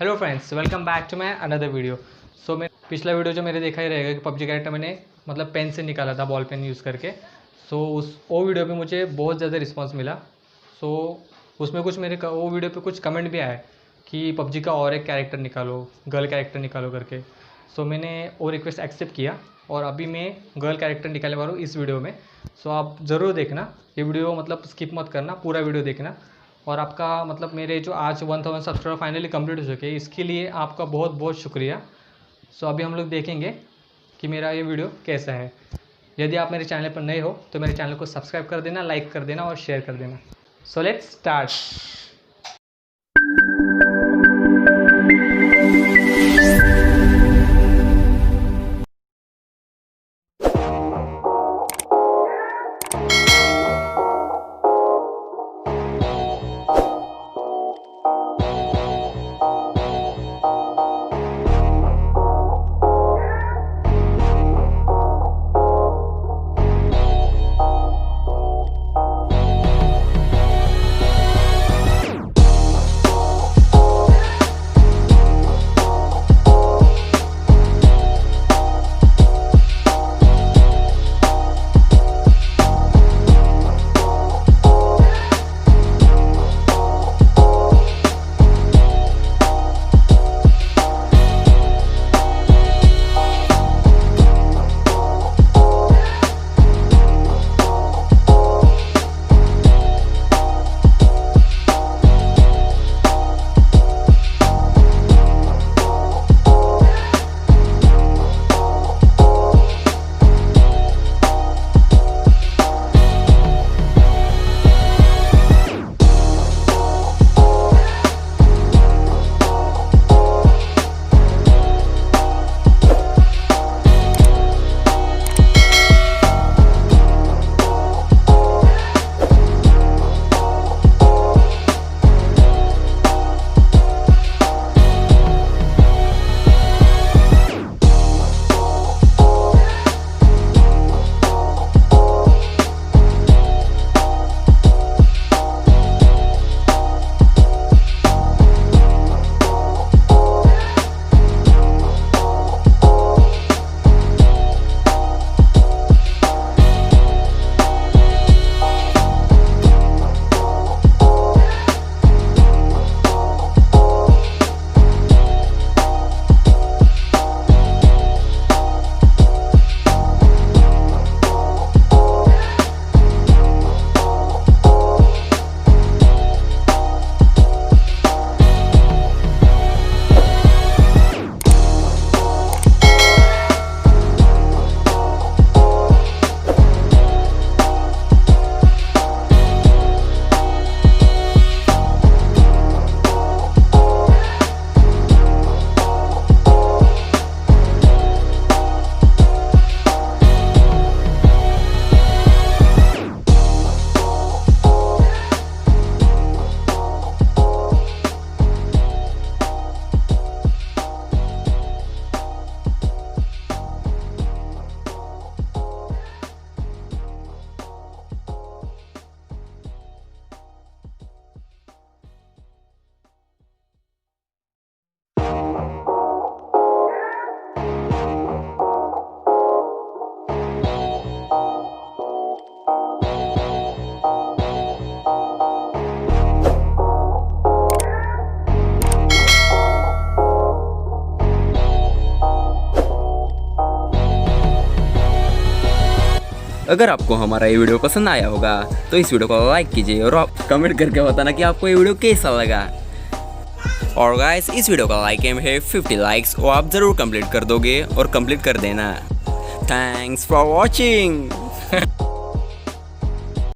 Hello friends, welcome back to my another video. So मैं पिछला video जो मेरे देखा ही रहेगा कि पबजी कैरेक्टर मैंने मतलब पेन से निकाला था, बॉल पेन यूज़ करके। वो वीडियो पे मुझे बहुत ज़्यादा रिस्पांस मिला। उसमें कुछ वो वीडियो पे कुछ कमेंट भी आए कि पबजी का और एक कैरेक्टर निकालो, गर्ल कैरेक्टर निकालो करके। मैंने वो रिक्वेस्ट एक्सेप्ट किया और अभी मैं गर्ल कैरेक्टर निकालने वाला हूँ इस वीडियो में। आप ज़रूर देखना ये वीडियो, मतलब स्किप मत करना, पूरा वीडियो देखना। और आपका मतलब मेरे जो आज 1000 सब्सक्राइबर फाइनली कंप्लीट हो चुके हैं, इसके लिए आपका बहुत बहुत शुक्रिया। अभी हम लोग देखेंगे कि मेरा ये वीडियो कैसा है। यदि आप मेरे चैनल पर नए हो तो मेरे चैनल को सब्सक्राइब कर देना, लाइक कर देना और शेयर कर देना। Let's start. अगर आपको हमारा ये वीडियो पसंद आया होगा तो इस वीडियो को लाइक कीजिए और आप कमेंट करके बताना कि आपको ये वीडियो कैसा लगा। और गाइस, इस वीडियो का लाइक एम है 50 लाइक्स, वो आप ज़रूर कंप्लीट कर दोगे और कंप्लीट कर देना। Thanks for watching.